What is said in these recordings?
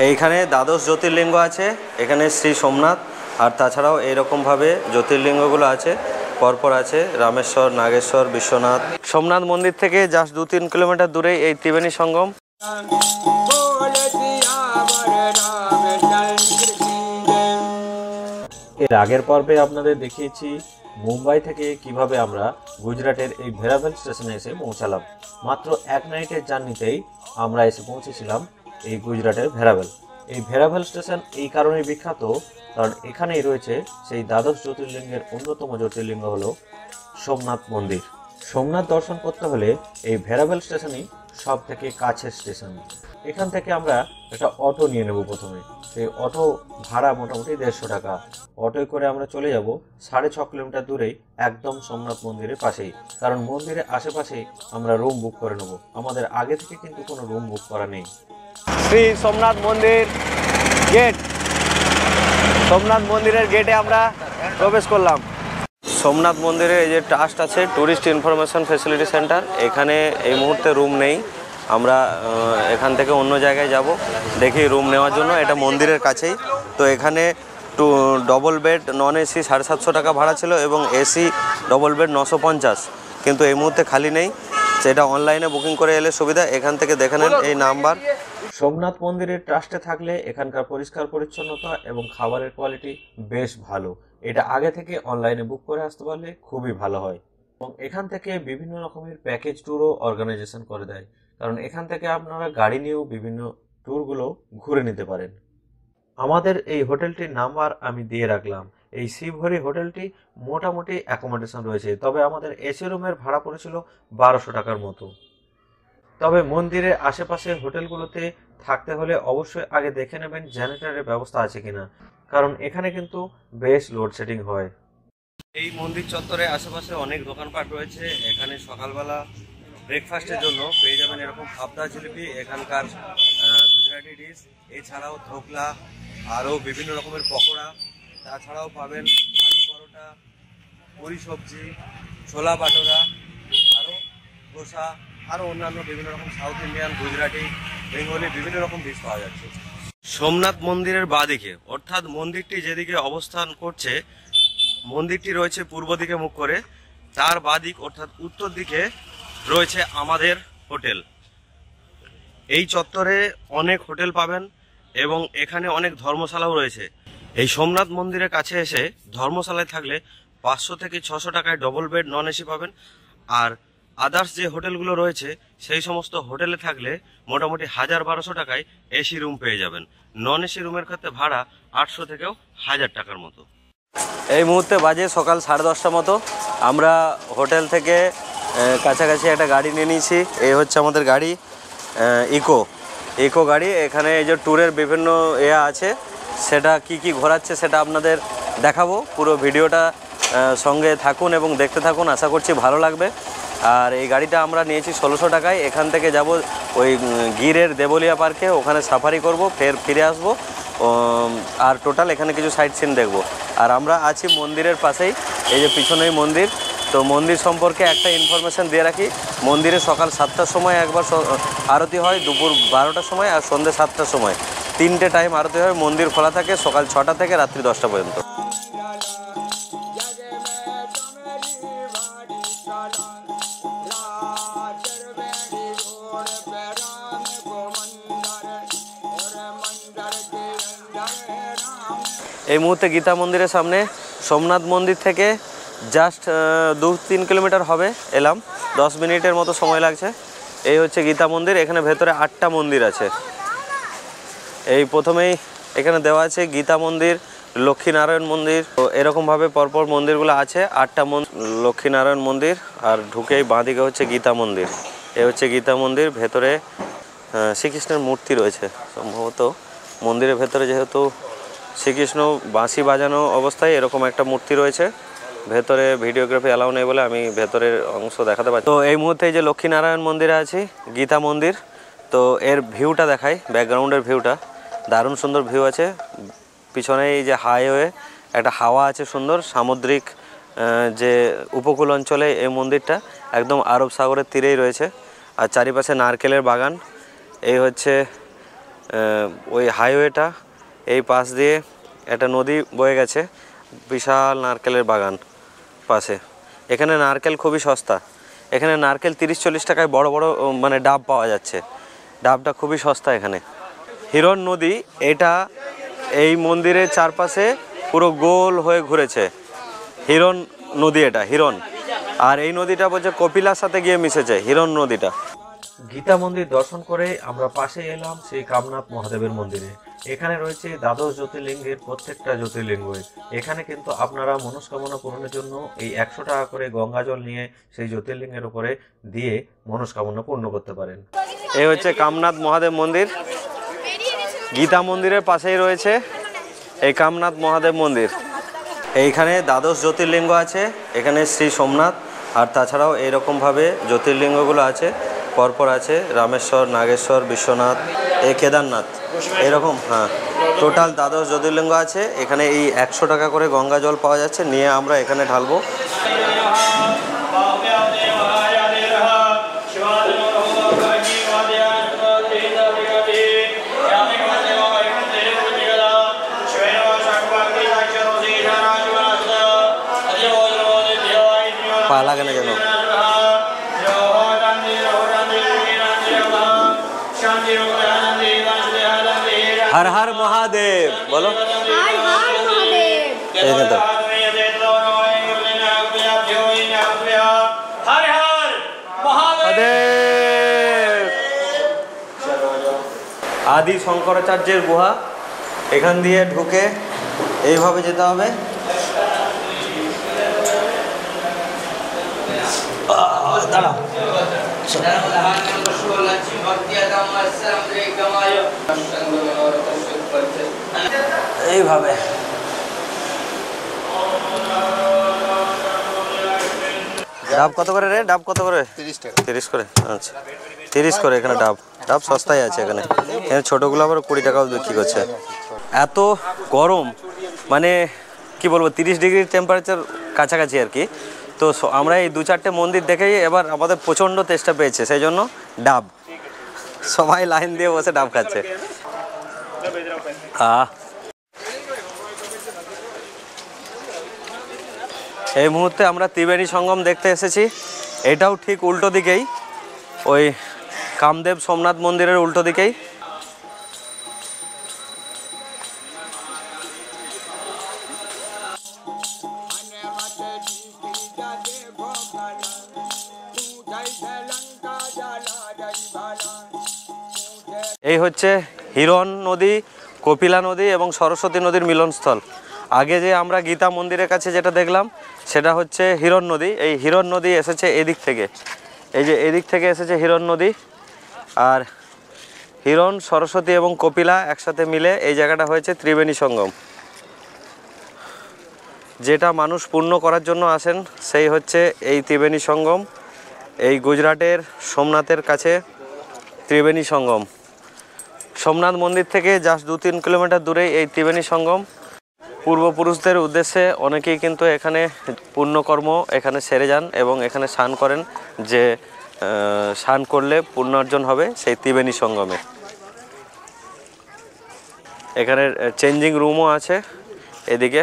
এইখানে দ্বাদশ জ্যোতির্লিঙ্গ আছে, এখানে শ্রী সোমনাথ, আর তাছাড়াও এইরকমভাবে জ্যোতির্লিঙ্গগুলো আছে পরপর আছে, রামেশ্বর, নাগেশ্বর, বিশ্বনাথ। সোমনাথ মন্দির থেকে জাস্ট 2-3 কিলোমিটার দূরেই এই ত্রিবেণী সঙ্গম। এর আগের পর্বে আপনাদের দেখিয়েছি মুম্বাই থেকে কিভাবে আমরা গুজরাটের এই ভেরাভেল স্টেশনে এসে পৌঁছালাম। মাত্র এক নাইটের জার্নিতেই আমরা এসে পৌঁছেছিলাম এই গুজরাটের ভেরাভেল। এই ভেরাভেল স্টেশন এই কারণে বিখ্যাত, কারণ এখানেই রয়েছে সেই দ্বাদশ জ্যোতির্লিঙ্গের অন্যতম জ্যোতির্লিঙ্গ হলো সোমনাথ মন্দির। সোমনাথ দর্শন করতে হলে এই ভেরাভেল স্টেশনই সব থেকে কাছের স্টেশন। এখান থেকে আমরা একটা অটো নিয়ে নেব প্রথমে। সেই অটো ভাড়া মোটামুটি 150 টাকা। অটোয় করে আমরা চলে যাব 6.5 কিলোমিটার দূরেই একদম সোমনাথ মন্দিরের পাশেই, কারণ মন্দিরের আশেপাশেই আমরা রুম বুক করে নেব। আমাদের আগে থেকে কিন্তু কোনো রুম বুক করা নেই। শ্রী সোমনাথ মন্দির গেট, সোমনাথ মন্দিরের গেটে আমরা প্রবেশ করলাম। সোমনাথ মন্দিরে এই যে ট্রাস্ট আছে, ট্যুরিস্ট ইনফরমেশন ফ্যাসিলিটি সেন্টার, এখানে এই মুহূর্তে রুম নেই। আমরা এখান থেকে অন্য জায়গায় যাব দেখি রুম নেওয়ার জন্য। এটা মন্দিরের কাছেই। তো এখানে ডবল বেড নন এসি 750 টাকা ভাড়া ছিল এবং এসি ডবল বেড 950, কিন্তু এই মুহূর্তে খালি নেই। সেটা অনলাইনে বুকিং করে এলে সুবিধা। এখান থেকে দেখে নেন এই নাম্বার। সোমনাথ মন্দিরের ট্রাস্টে থাকলে এখানকার পরিষ্কার পরিচ্ছন্নতা এবং খাবারের কোয়ালিটি বেশ ভালো। এটা আগে থেকে অনলাইনে বুক করে আসতে পারলে খুবই ভালো হয়। এবং এখান থেকে বিভিন্ন রকমের প্যাকেজ ট্যুরও অর্গানাইজেশন করে দেয়, কারণ এখান থেকে আপনারা গাড়ি নিয়েও বিভিন্ন ট্যুরগুলো ঘুরে নিতে পারেন। আমাদের এই হোটেলটির নাম্বার আমি দিয়ে রাখলাম। এই শিবহরি হোটেলটি মোটামুটি অ্যাকোমোডেশন রয়েছে, তবে আমাদের এসি রুমের ভাড়া পড়েছিল 1200 টাকার মতো। তবে মন্দিরের আশেপাশে হোটেলগুলোতে থাকতে হলে অবশ্যই আগে দেখে নেবেন জেনারেটরের ব্যবস্থা আছে কিনা, কারণ এখানে কিন্তু বেশ লোডশেডিং হয়। এই মন্দির চত্বরে আশেপাশে অনেক দোকানপাট রয়েছে। এখানে সকালবেলা ব্রেকফাস্টের জন্য পেয়ে যাবেন এরকম ভাপদা জিলিপি, এখানকার গুজরাটি ডিশ। এছাড়াও ধোকলা, আরও বিভিন্ন রকমের পকোড়া। তাছাড়াও পাবেন আলু পরোটা, পুরি সবজি, ছোলা বাটোরা, আরও ধোসা, আরও অন্যান্য বিভিন্ন রকম সাউথ ইন্ডিয়ান, গুজরাটি, বেঙ্গলি বিভিন্ন রকম ডিশ পাওয়া যাচ্ছে। সোমনাথ মন্দিরের বাঁদিকে, অর্থাৎ মন্দিরটি যেদিকে অবস্থান করছে, মন্দিরটি রয়েছে পূর্ব দিকে মুখ করে, তার বাঁদিক অর্থাৎ উত্তর দিকে রয়েছে আমাদের হোটেল। এই চত্বরে অনেক হোটেল পাবেন এবং এখানে অনেক ধর্মশালাও রয়েছে। এই সোমনাথ মন্দিরের কাছে এসে ধর্মশালায় থাকলে 500 থেকে 600 টাকায় ডবল বেড নন এসি পাবেন। আর আদার্স যে হোটেলগুলো রয়েছে সেই সমস্ত হোটেলে থাকলে মোটামুটি 1000-1200 টাকায় এসি রুম পেয়ে যাবেন। নন এসি রুমের ক্ষেত্রে ভাড়া 800 থেকেও 1000 টাকার মতো। এই মুহূর্তে বাজে সকাল 10:30 মতো। আমরা হোটেল থেকে কাছাকাছি একটা গাড়ি নিয়ে নিয়েছি। এই হচ্ছে আমাদের গাড়ি, ইকো গাড়ি। এখানে এই যে ট্যুরের বিভিন্ন আছে, সেটা কি ঘোরাচ্ছে সেটা আপনাদের দেখাবো। পুরো ভিডিওটা সঙ্গে থাকুন এবং দেখতে থাকুন, আশা করছি ভালো লাগবে। আর এই গাড়িটা আমরা নিয়েছি 1600 টাকায়। এখান থেকে যাব ওই গিরের দেবলিয়া পার্কে, ওখানে সাফারি করব, ফিরে আসবো। আর টোটাল এখানে কিছু সাইট সিন দেখবো। আর আমরা আছি মন্দিরের পাশেই, এই যে পিছনেই মন্দির। তো মন্দির সম্পর্কে একটা ইনফরমেশান দিয়ে রাখি। মন্দিরে সকাল 7টার সময় একবার আরতি হয়, দুপুর 12টার সময় আর সন্ধ্যে 7টার সময়, 3টে টাইম আরতি হয়। মন্দির খোলা থাকে সকাল 6টা থেকে রাত্রি 10টা পর্যন্ত। এই মুহূর্তে গীতা মন্দিরের সামনে। সোমনাথ মন্দির থেকে জাস্ট 2-3 কিলোমিটার হবে এলাম, 10 মিনিটের মতো সময় লাগছে। এই হচ্ছে গীতা মন্দির। এখানে ভেতরে 8টা মন্দির আছে। এই প্রথমেই এখানে দেওয়া আছে গীতা মন্দির, লক্ষ্মীনারায়ণ মন্দির। তো এরকমভাবে পরপর মন্দিরগুলো আছে, 8টা লক্ষ্মীনারায়ণ মন্দির। আর ঢুকেই বাঁদিকে হচ্ছে গীতা মন্দির। এই হচ্ছে গীতা মন্দির। ভেতরে শ্রীকৃষ্ণের মূর্তি রয়েছে সম্ভবত। মন্দিরের ভেতরে যেহেতু শ্রীকৃষ্ণ বাঁশি বাজানো অবস্থায় এরকম একটা মূর্তি রয়েছে। ভেতরে ভিডিওগ্রাফি অ্যালাউ নেই বলে আমি ভেতরের অংশ দেখাতে পারছি। তো এই মুহূর্তে যে লক্ষ্মীনারায়ণ মন্দিরে আছি, গীতা মন্দির। তো এর ভিউটা দেখাই, ব্যাকগ্রাউন্ডের ভিউটা দারুণ সুন্দর ভিউ আছে। পিছনে এই যে হাইওয়ে, একটা হাওয়া আছে সুন্দর, সামুদ্রিক যে উপকূল অঞ্চলে এই মন্দিরটা একদম আরব সাগরের তীরেই রয়েছে। আর চারিপাশে নারকেলের বাগান। এই হচ্ছে ওই হাইওয়েটা এই পাশ দিয়ে একটা নদী বয়ে গেছে, বিশাল নারকেলের বাগান পাশে। এখানে নারকেল খুবই সস্তা, এখানে নারকেল 30-40 টাকায় বড় বড় মানে ডাব পাওয়া যাচ্ছে। ডাবটা খুবই সস্তা এখানে। হিরণ নদী এটা এই মন্দিরের চারপাশে পুরো গোল হয়ে ঘুরেছে। হিরণ নদী, এটা হিরণ। আর এই নদীটা বলছে কপিলার সাথে গিয়ে মিশেছে হিরণ নদীটা। গীতা মন্দির দর্শন করে আমরা পাশে এলাম সেই কামনাথ মহাদেবের মন্দিরে। এখানে রয়েছে দ্বাদশ জ্যোতির্লিঙ্গের প্রত্যেকটা জ্যোতির্লিঙ্গই। এখানে কিন্তু আপনারা মনস্কামনা পূরণের জন্য এই 100 টাকা করে গঙ্গা জল নিয়ে সেই জ্যোতির্লিঙ্গের উপরে দিয়ে মনস্কামনা পূর্ণ করতে পারেন। এই হচ্ছে কামনাথ মহাদেব মন্দির। গীতা মন্দিরের পাশেই রয়েছে এই কামনাথ মহাদেব মন্দির। এইখানে দ্বাদশ জ্যোতির্লিঙ্গ আছে, এখানে শ্রী সোমনাথ, আর তাছাড়াও এইরকমভাবে জ্যোতির্লিঙ্গগুলো আছে পরপর আছে, রামেশ্বর, নাগেশ্বর, বিশ্বনাথ, এই কেদারনাথ, এরকম। হ্যাঁ, টোটাল দ্বাদশ জ্যোতির্লিঙ্গ আছে। এখানে এই 100 টাকা করে গঙ্গা জল পাওয়া যাচ্ছে, নিয়ে আমরা এখানে ঢালবো। পা লাগে না যেন। हर हर महादेव बोलो। हर हर महादेव। एक तो हर हर महादेव। आदि शंकराचार्যের গুহা, এখান দিয়ে ঢুকে এইভাবে যেতে হবে। দাঁড়াও, এইভাবে। ডাব কত করে রে? ডাব কত করে? 30 টাকা। 30 করে? আচ্ছা, 30 করে এখানে ডাব। ডাব সস্তায় আছে এখানে। এখানে ছোটোগুলো আবার 20 টাকাও বিক্রি করছে। এত গরম, মানে কি বলবো, 30 ডিগ্রি টেম্পারেচার কাছাকাছি আর কি। তো আমরা এই 2-4টে মন্দির দেখেই এবার আমাদের প্রচণ্ড তেষ্টা পেয়েছে, সেই জন্য ডাব, সবাই লাইন দিয়ে বসে ডাব খাচ্ছে। এই মুহূর্তে আমরা ত্রিবেণী সঙ্গম দেখতে এসেছি। এটাও ঠিক উল্টো দিকেই, ওই কামদেব সোমনাথ মন্দিরের উল্টো দিকেই। এই হচ্ছে হিরণ নদী, কপিলা নদী এবং সরস্বতী নদীর মিলনস্থল। আগে যে আমরা গীতা মন্দিরের কাছে যেটা দেখলাম সেটা হচ্ছে হিরণ নদী। এই হিরণ নদী এসেছে এদিক থেকে, এই যে এদিক থেকে এসেছে হিরণ নদী। আর হিরণ, সরস্বতী এবং কপিলা একসাথে মিলে এই জায়গাটা হয়েছে ত্রিবেণী সঙ্গম। যেটা মানুষ পুণ্য করার জন্য আসেন সেই হচ্ছে এই ত্রিবেণী সঙ্গম। এই গুজরাটের সোমনাথের কাছে ত্রিবেণী সঙ্গম। সোমনাথ মন্দির থেকে জাস্ট 2-3 কিলোমিটার দূরেই এই ত্রিবেণী সঙ্গম। পূর্বপুরুষদের উদ্দেশ্যে অনেকেই কিন্তু এখানে পুণ্যকর্ম এখানে সেরে যান এবং এখানে স্নান করেন, যে স্নান করলে পুণ্য অর্জন হবে সেই ত্রিবেণী সঙ্গমে। এখানে চেঞ্জিং রুমও আছে এদিকে।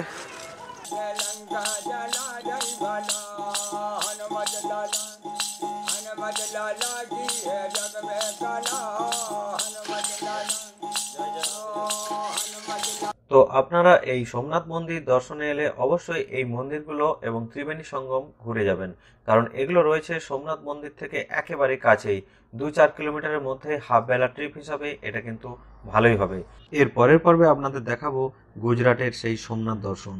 তো আপনারা এই সোমনাথ মন্দির দর্শনে এলে অবশ্যই এই মন্দিরগুলো এবং ত্রিবেণী সঙ্গম ঘুরে যাবেন, কারণ এগুলো রয়েছে সোমনাথ মন্দির থেকে একেবারে কাছেই। 2-4 কিলোমিটারের মধ্যে হাফ বেলা ট্রিপ হিসাবে এটা কিন্তু ভালোই হবে। এর পরের পর্বে আপনাদের দেখাবো গুজরাটের সেই সোমনাথ দর্শন।